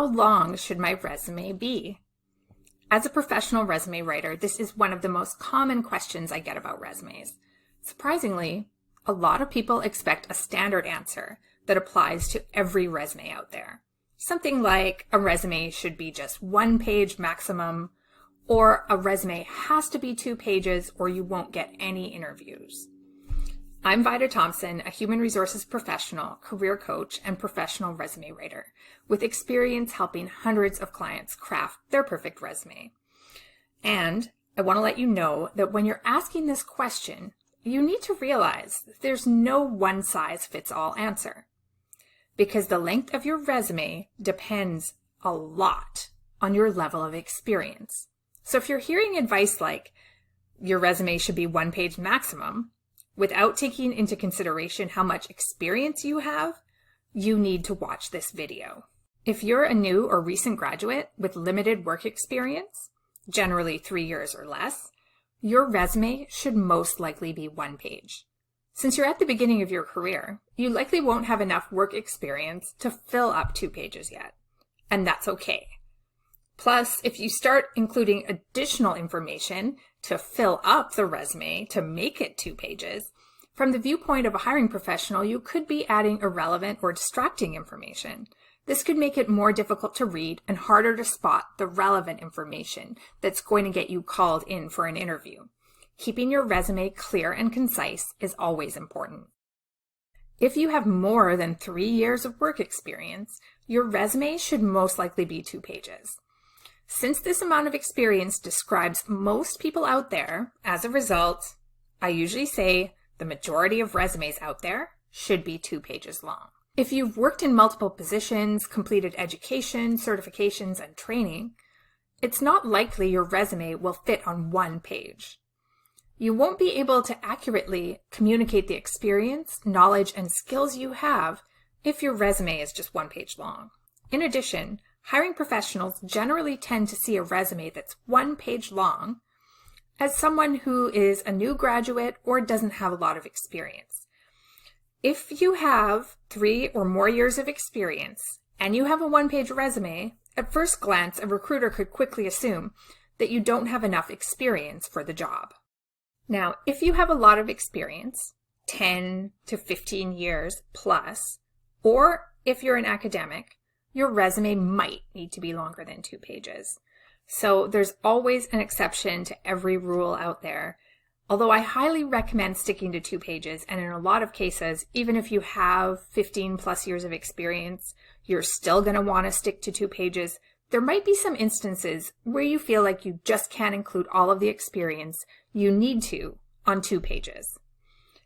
How long should my resume be? As a professional resume writer, this is one of the most common questions I get about resumes. Surprisingly, a lot of people expect a standard answer that applies to every resume out there. Something like a resume should be just 1 page maximum, or a resume has to be 2 pages or you won't get any interviews. I'm Vida Thompson, a human resources professional, career coach, and professional resume writer, with experience helping hundreds of clients craft their perfect resume. And I want to let you know that when you're asking this question, you need to realize that there's no one-size-fits-all answer, because the length of your resume depends a lot on your level of experience. So if you're hearing advice like, your resume should be 1 page maximum, without taking into consideration how much experience you have, you need to watch this video. If you're a new or recent graduate with limited work experience, generally 3 years or less, your resume should most likely be 1 page. Since you're at the beginning of your career, you likely won't have enough work experience to fill up 2 pages yet, and that's okay. Plus, if you start including additional information to fill up the resume to make it 2 pages, from the viewpoint of a hiring professional, you could be adding irrelevant or distracting information. This could make it more difficult to read and harder to spot the relevant information that's going to get you called in for an interview. Keeping your resume clear and concise is always important. If you have more than 3 years of work experience, your resume should most likely be 2 pages. Since this amount of experience describes most people out there, as a result, I usually say the majority of resumes out there should be 2 pages long. If you've worked in multiple positions, completed education, certifications, and training, it's not likely your resume will fit on 1 page. You won't be able to accurately communicate the experience, knowledge, and skills you have if your resume is just 1 page long. In addition, hiring professionals generally tend to see a resume that's 1 page long as someone who is a new graduate or doesn't have a lot of experience. If you have 3 or more years of experience and you have a 1 page resume, at first glance, a recruiter could quickly assume that you don't have enough experience for the job. Now, if you have a lot of experience, 10 to 15 years plus, or if you're an academic, your resume might need to be longer than 2 pages. So there's always an exception to every rule out there. Although I highly recommend sticking to 2 pages, and in a lot of cases, even if you have 15 plus years of experience, you're still going to want to stick to 2 pages. There might be some instances where you feel like you just can't include all of the experience you need to on 2 pages.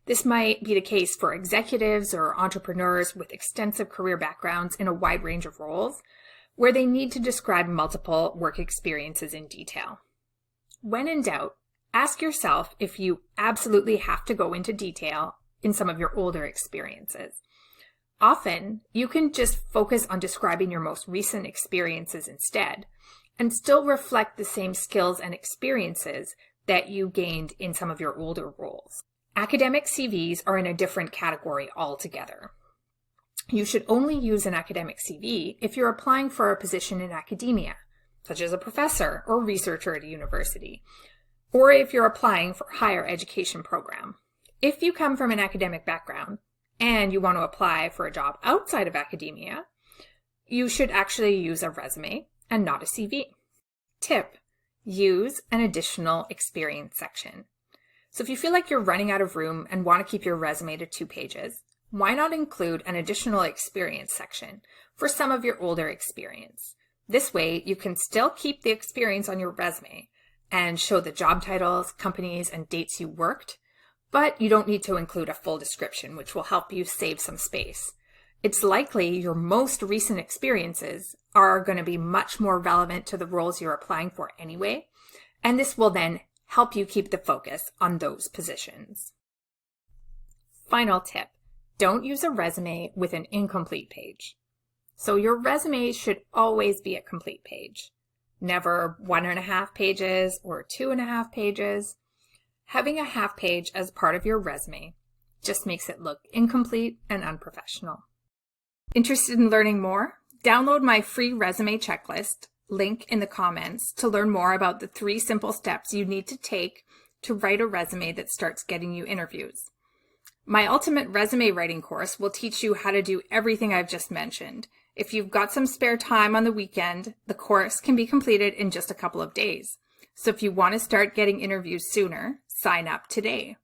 This might be the case for executives or entrepreneurs with extensive career backgrounds in a wide range of roles, where they need to describe multiple work experiences in detail. When in doubt, ask yourself if you absolutely have to go into detail in some of your older experiences. Often, you can just focus on describing your most recent experiences instead, and still reflect the same skills and experiences that you gained in some of your older roles. Academic CVs are in a different category altogether. You should only use an academic CV if you're applying for a position in academia, such as a professor or researcher at a university, or if you're applying for a higher education program. If you come from an academic background and you want to apply for a job outside of academia, you should actually use a resume and not a CV. Tip: use an additional experience section. So if you feel like you're running out of room and want to keep your resume to 2 pages, why not include an additional experience section for some of your older experience? This way, you can still keep the experience on your resume and show the job titles, companies, and dates you worked, but you don't need to include a full description, which will help you save some space. It's likely your most recent experiences are going to be much more relevant to the roles you're applying for anyway, and this will then help you keep the focus on those positions. Final tip: don't use a resume with an incomplete page. So your resume should always be a complete page, never 1.5 pages or 2.5 pages. Having a half page as part of your resume just makes it look incomplete and unprofessional. Interested in learning more? Download my free resume checklist, link in the comments, to learn more about the 3 simple steps you need to take to write a resume that starts getting you interviews. My Ultimate Resume Writing course will teach you how to do everything I've just mentioned. If you've got some spare time on the weekend, the course can be completed in just a couple of days. So if you want to start getting interviews sooner, sign up today.